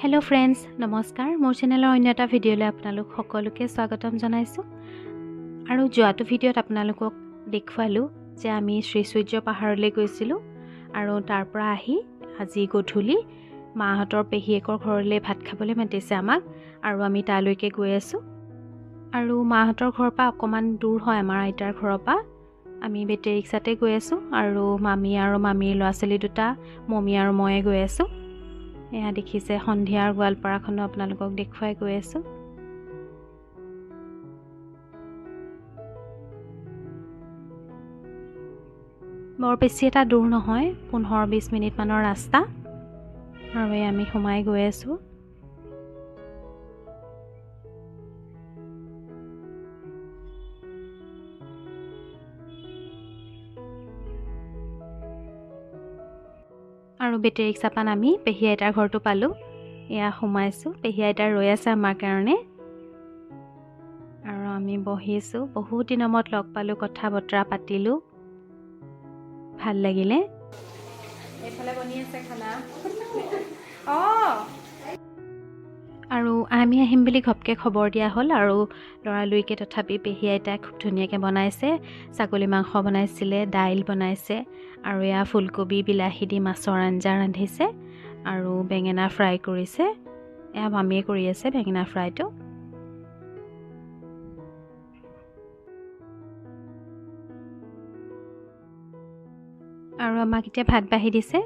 Hello friends नमस्कार मोर चेनेলৰ অন্য এটা ভিডিঅ'লৈ আপোনালোক সকলোকে স্বাগতম জনাইছো আৰু যোৱাটো ভিডিঅ'ত আপোনালোকক দেখুৱালো যে আমি শ্ৰী সূৰ্য পাহাৰলৈ গৈছিলো আৰু তাৰ পৰা আহি আজি গধূলি মাহঁতৰ পেহীয়েকৰ ঘৰলৈ ভাত খাবলৈ মাতিছে আমাক আৰু আমি তালৈকে গৈ আছো আৰু মাহঁতৰ ঘৰৰ পৰা অকমান দূৰ হয় আমাৰ আইতাৰ ঘৰৰ পৰা আমি বেটেৰী ৰিক্সাতে গৈ আছো আৰু মামী আৰু মামীৰ ল'ৰা-ছোৱালী দুটা মমী আৰু ময়ে গৈ আছো এয়া দেখিছে সন্ধিয়াৰ গোৱালপাৰাখন আপোনালোকক দেখুৱাই গৈ আছো বৰ বেছি এটা দূৰ নহয় 15-20 মিনিট মানৰ ৰাস্তা আৰু আমি সোমাই গৈ আছো আৰু বেটেৰী ৰিক্সা পান আমি পেহী আইতাৰ ঘৰটো পালো এয়া সোমাইছো পেহী আইতা ৰৈ আছে আমাৰ কাৰণে আৰু আমি বহিছো বহুত দিনৰ মূৰত লগ পালো কথা বতৰা পাতিলো ভাল লাগিলে এফালে বনি আছে খানা আৰু আমি আহিম বুলি ঘপকে খবৰ দিয়া হ'ল আৰু লৰালুইকে তথাপি পেহী আইতাই খুব ধুনীয়াকৈ বনাইছে ছাগলী মাংস বনাইছিলে দাইল বনাইছে আৰু এয়া ফুলকবি বিলাহী দি মাছৰ আঞ্জা ৰান্ধিছে আৰু বেঙেনা ফ্ৰাই কৰিছে এয়া মামীয়ে কৰি আছে বেঙেনা ফ্ৰাইটো আৰু আমাক এতিয়া ভাত বাঢ়ি দিছে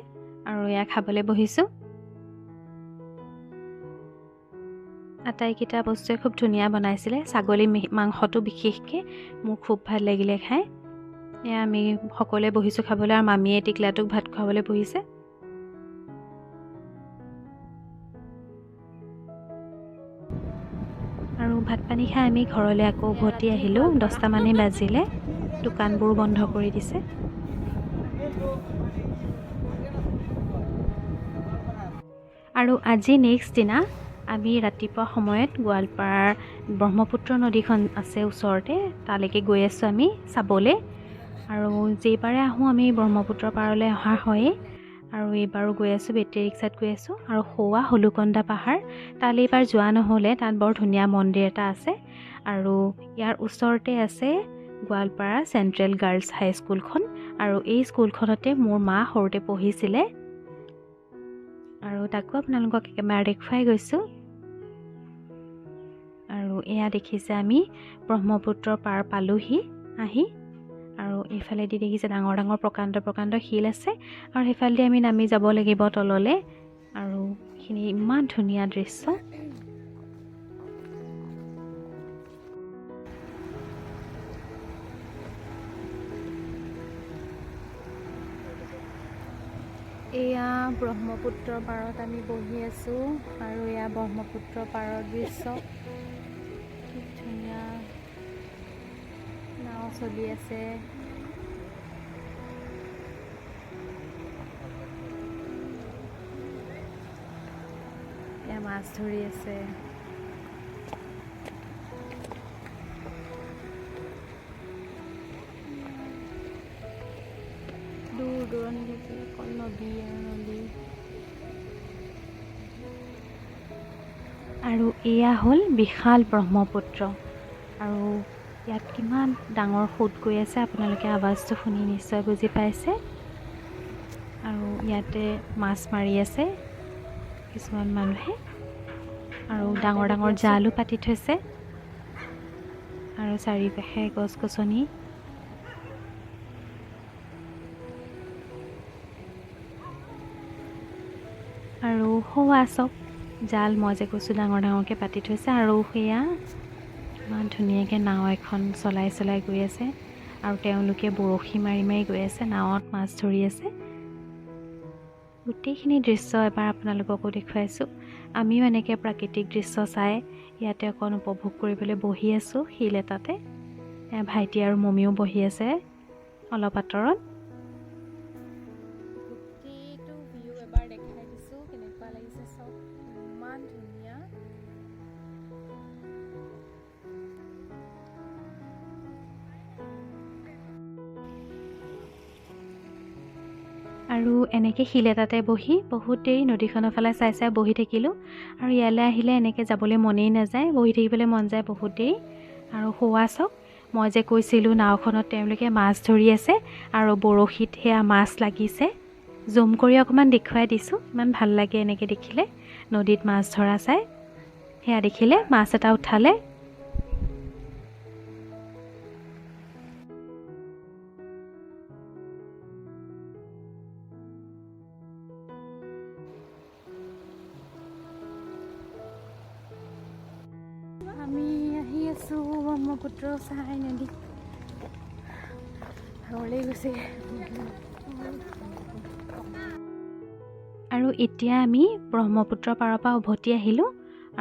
আৰু এয়া খাবলৈ বহিছো আটাইকেইটা বস্তুৱে খুব ধুনীয়া বনাইছিলে ছাগলী মাংসটো বিশেষকৈ মোৰ খুব ভাল লাগিলে খাই এয়া আমি সকলোৱে বহিছো খাবলৈ আৰু মামীয়ে টিকলাটোক ভাত খুৱাবলৈ বহিছে আৰু ভাত পানী খাই আমি ঘৰলৈ আকৌ উভতি আহিলোঁ 10টা মানে বাজিলে দোকানবোৰ বন্ধ কৰি দিছে আৰু আজি নেক্সট দিনা আমি ৰাতিপুৱা সময়ত গোৱালপাৰাৰ ব্ৰহ্মপুত্ৰ নদীখন আছে ওচৰতে তালৈকে গৈ আছোঁ আমি চাবলৈ আৰু যেইবাৰে আহোঁ আমি ব্ৰহ্মপুত্ৰ পাৰলৈ অহা হয়েই আৰু এইবাৰো গৈ আছোঁ বেটেৰী ৰিক্সাত গৈ আছোঁ আৰু সৌৱা হলুকন্দা পাহাৰ তালৈ এইবাৰ যোৱা নহ'লে তাত বৰ ধুনীয়া মন্দিৰ এটা আছে আৰু ইয়াৰ ওচৰতে আছে গোৱালপাৰা চেণ্ট্ৰেল গাৰ্লছ হাইস্কুলখন আৰু এই স্কুলখনতে মোৰ মা সৰুতে পঢ়িছিলে আৰু তাকো আপোনালোকক একেবাৰে দেখুৱাই গৈছোঁ আৰু এয়া দেখিছে আমি ব্ৰহ্মপুত্ৰৰ পাৰ পালোহি আহি আৰু এইফালেদি দেখিছে ডাঙৰ ডাঙৰ প্ৰকাণ্ড শিল আছে আৰু সেইফালেদি আমি নামি যাব লাগিব তললৈ আৰু এইখিনি ইমান ধুনীয়া দৃশ্য এয়া ব্ৰহ্মপুত্ৰৰ পাৰত আমি বহি আছোঁ আৰু এয়া ব্ৰহ্মপুত্ৰৰ পাৰৰ দৃশ্য কি ধুনীয়া নাও চলি আছে এয়া মাছ ধৰি আছে দূৰ দূৰণিলৈকে অকল নদী আৰু নদী আৰু এয়া হ'ল বিশাল ব্ৰহ্মপুত্ৰ আৰু ইয়াত কিমান ডাঙৰ সোঁত গৈ আছে আপোনালোকে আৱাজটো শুনি নিশ্চয় বুজি পাইছে আৰু ইয়াতে মাছ মাৰি আছে কিছুমান মানুহে আৰু ডাঙৰ ডাঙৰ জালো পাতি থৈছে আৰু চাৰিওকাষে গছ-গছনি আৰু সৌৱা চব জাল মই যে কৈছোঁ ডাঙৰ ডাঙৰকৈ পাতি থৈছে আৰু সেয়া ইমান ধুনীয়াকৈ নাও এখন চলাই গৈ আছে আৰু তেওঁলোকে বৰশী মাৰি গৈ আছে নাৱত মাছ ধৰি আছে গোটেইখিনি দৃশ্য এবাৰ আপোনালোককো দেখুৱাইছোঁ আমিও এনেকৈ প্ৰাকৃতিক দৃশ্য চাই ইয়াতে অকণ উপভোগ কৰিবলৈ বহি আছোঁ শিল এটাতে ভাইটি আৰু মমীও বহি আছে অলপ আঁতৰত গোটেইটো ভিউ এবাৰ দেখাই দিছোঁ কেনেকুৱা লাগিছে চব ইমান ধুনীয়া আৰু এনেকৈ শিল এটাতে বহি বহুত দেৰি নদীখনৰ ফালে চাই চাই বহি থাকিলোঁ। আৰু ইয়ালৈ আহিলে এনেকৈ যাবলৈ মনেই নাযায়, বহি থাকিবলৈ মন যায় বহুত দেৰি। আৰু হোৱা চাওক, মই যে কৈছিলোঁ নাওখনত তেওঁলোকে মাছ ধৰি আছে আৰু বৰশীত সেয়া মাছ লাগিছে। জুম কৰি অকণমান দেখুৱাই দিছোঁ, ইমান ভাল লাগে এনেকৈ দেখিলে, নদীত মাছ ধৰা চাই। সেয়া দেখিলে মাছ এটা উঠালে। আমি আহি আছোঁ ব্ৰহ্মপুত্ৰ চাই নদী, ভাগৰলৈ গৈছে। আৰু এতিয়া আমি ব্ৰহ্মপুত্ৰ পাৰৰ পৰা উভতি আহিলোঁ।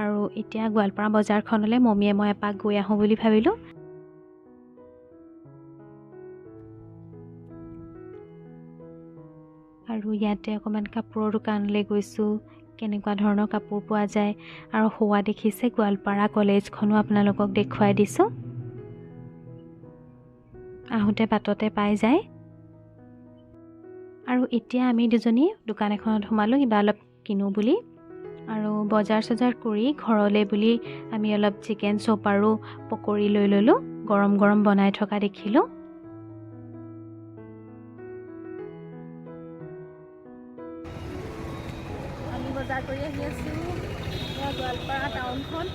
আৰু এতিয়া গোৱালপাৰা বজাৰখনলৈ মমীয়ে মই এপাক গৈ আহোঁ বুলি ভাবিলোঁ। আৰু ইয়াতে অকণমান কাপোৰৰ দোকানলৈ গৈছোঁ, কেনেকুৱা ধৰণৰ কাপোৰ পোৱা যায়। আৰু হোৱা দেখিছে গোৱালপাৰা কলেজখনো আপোনালোকক দেখুৱাই দিছোঁ, আহোঁতে বাটতে পাই যায়। আৰু এতিয়া আমি দুজনী দোকান এখনত সোমালোঁ কিবা অলপ কিনো বুলি। আৰু বজাৰ চজাৰ কৰি ঘৰলৈ বুলি আমি অলপ চিকেন চপ আৰু পকৰি লৈ ল'লোঁ, গৰম গৰম বনাই থকা দেখিলোঁ। আমি বজাৰ কৰি আহি আছোঁ, গোৱালপাৰা টাউনখন,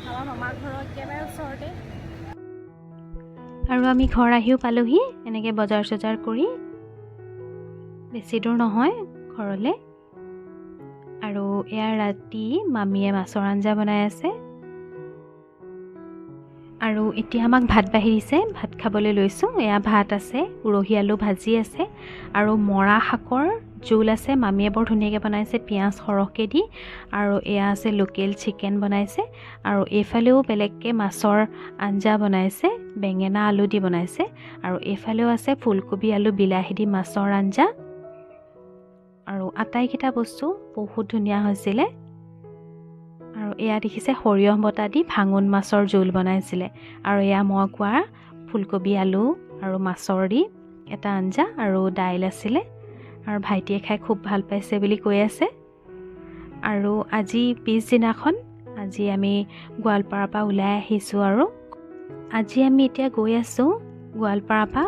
আমাৰ মামাৰ ঘৰৰ একেবাৰে ওচৰতে। আৰু আমি ঘৰ আহিও পালোঁহি এনেকৈ বজাৰ চজাৰ কৰি, বেছি দূৰ নহয় ঘৰলৈ। আৰু এয়া ৰাতি মামীয়ে মাছৰ আঞ্জা বনাই আছে। আৰু এতিয়া আমাক ভাত বাঢ়ি দিছে, ভাত খাবলৈ লৈছোঁ। এয়া ভাত আছে, উৰহি আলু ভাজি আছে আৰু মৰা শাকৰ জোল আছে, মামীয়ে বৰ ধুনীয়াকৈ বনাইছে পিঁয়াজ সৰহকৈ দি। আৰু এয়া আছে লোকেল চিকেন বনাইছে। আৰু এইফালেও বেলেগকৈ মাছৰ আঞ্জা বনাইছে, বেঙেনা আলু দি বনাইছে। আৰু এইফালেও আছে ফুলকবি আলু বিলাহী দি মাছৰ আঞ্জা। আৰু আটাইকেইটা বস্তু বহুত ধুনীয়া হৈছিলে। আৰু এয়া দেখিছে সৰিয়হ বটা দি ভাঙোন মাছৰ জোল বনাইছিলে। আৰু এয়া মই কোৱা ফুলকবি আলু আৰু মাছৰ দি এটা আঞ্জা আৰু দাইল আছিলে। আৰু ভাইটিয়ে খাই খুব ভাল পাইছে বুলি কৈ আছে। আৰু আজি পিছদিনাখন আজি আমি গোৱালপাৰাৰ পৰা ওলাই আহিছোঁ। আৰু আজি আমি এতিয়া গৈ আছোঁ গোৱালপাৰাৰ পৰা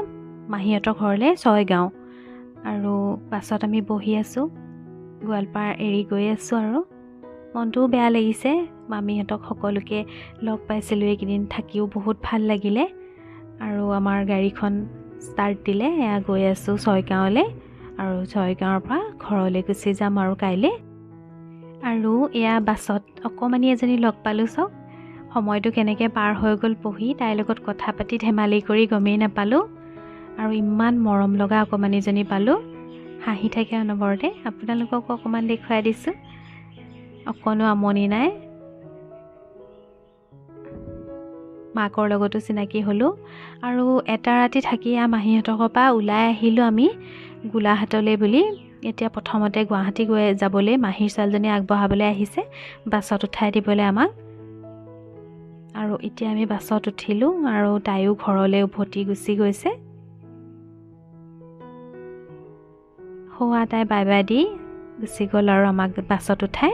মাহীহঁতৰ ঘৰলৈ ছয়গাঁও। আৰু বাছত আমি বহি আছোঁ, গোৱালপাৰা এৰি গৈ আছোঁ। আৰু মনটোও বেয়া লাগিছে, মামীহঁতক সকলোকে লগ পাইছিলোঁ এইকেইদিন, থাকিও বহুত ভাল লাগিলে। আৰু আমাৰ গাড়ীখন ষ্টাৰ্ট দিলে, এয়া গৈ আছোঁ ছয়গাঁৱলৈ। আৰু ছয়গাঁৱৰ পৰা ঘৰলৈ গুচি যাম আৰু কাইলৈ। আৰু এয়া বাছত অকণমানি এজনী লগ পালোঁ, চাওক সময়টো কেনেকৈ পাৰ হৈ গ'ল পঢ়ি, তাইৰ লগত কথা পাতি ধেমালি কৰি গমেই নাপালোঁ। আৰু ইমান মৰম লগা অকণমানিজনী পালোঁ, হাঁহি থাকে অনবৰতে। আপোনালোককো অকণমান দেখুৱাই দিছোঁ, অকণো আমনি নাই। মাকৰ লগতো চিনাকি হ'লোঁ। আৰু এটা ৰাতি থাকি মাহীহঁতৰ ঘৰৰ পৰা ওলাই আহিলোঁ আমি গোলাঘাটলৈ বুলি। এতিয়া প্ৰথমতে গুৱাহাটী যাবলৈ মাহীৰ ছোৱালীজনী আগবঢ়াবলৈ আহিছে, বাছত উঠাই দিবলৈ আমাক। আৰু এতিয়া আমি বাছত উঠিলোঁ আৰু তাইও ঘৰলৈ উভতি গুচি গৈছে। হোৱা তাই বাই বাই দি গুচি গ'ল আৰু আমাক বাছত উঠাই।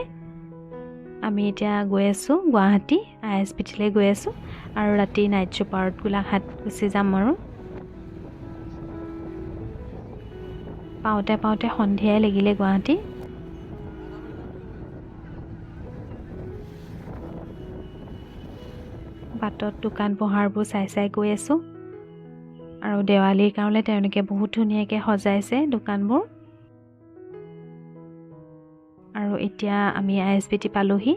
আমি এতিয়া গৈ আছোঁ গুৱাহাটী ISBTলৈ গৈ আছোঁ। আৰু ৰাতি নাইট ছুপাৰত গোলাঘাট গুচি যাম। আৰু পাওঁতে পাওঁতে সন্ধিয়াই লাগিলে গুৱাহাটী। বাটত দোকান পোহাৰবোৰ চাই চাই গৈ আছোঁ। আৰু দেৱালীৰ কাৰণে তেওঁলোকে বহুত ধুনীয়াকৈ সজাইছে দোকানবোৰ। আৰু এতিয়া আমি ISBT পালোঁহি।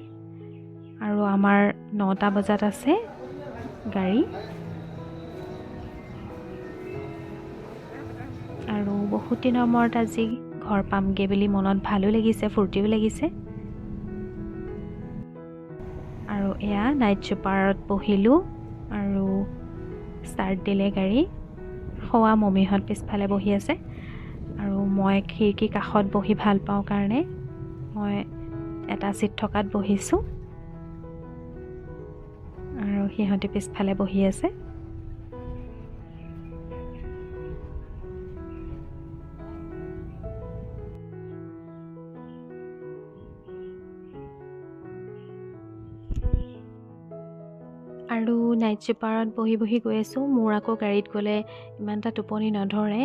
আৰু আমাৰ 9টা বজাত আছে গাড়ী। আৰু বহুত দিনৰ মূৰত আজি ঘৰ পামগৈ বুলি মনত ভালো লাগিছে, ফূৰ্তিও লাগিছে। আৰু এয়া নাইট ছুপাৰত বহিলোঁ আৰু ষ্টাৰ্ট দিলে গাড়ী। খোৱা মমীহঁত পিছফালে বহি আছে। আৰু মই খিৰিকী কাষত বহি ভাল পাওঁ কাৰণে মই এটা চিট থকাত বহিছোঁ। আৰু সিহঁতে পিছফালে বহি আছে। আৰু নাইট চুপাৰত বহি বহি গৈ আছোঁ। মোৰ আকৌ গাড়ীত গ'লে ইমান এটা টোপনি নধৰে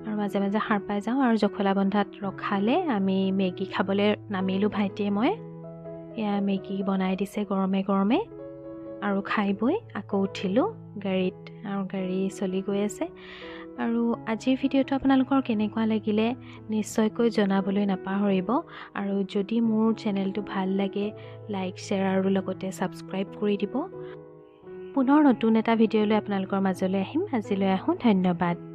আৰু মাজে মাজে সাৰ পাই যাওঁ। আৰু জখলাবন্ধাত ৰখালে আমি মেগী খাবলৈ নামিলোঁ ভাইটিয়ে মই। এয়া মেগী বনাই দিছে গৰমে গৰমে আৰু খাই বৈ আকৌ উঠিলোঁ গাড়ীত আৰু গাড়ী চলি গৈ আছে। আৰু আজিৰ ভিডিঅ'টো আপোনালোকৰ কেনেকুৱা লাগিলে নিশ্চয়কৈ জনাবলৈ নাপাহৰিব। আৰু যদি মোৰ চেনেলটো ভাল লাগে লাইক শ্বেয়াৰ আৰু লগতে ছাবস্ক্ৰাইব কৰি দিব। পুনৰ নতুন এটা ভিডিঅ' লৈ আপোনালোকৰ মাজলৈ আহিম। আজিলৈ আহোঁ, ধন্যবাদ।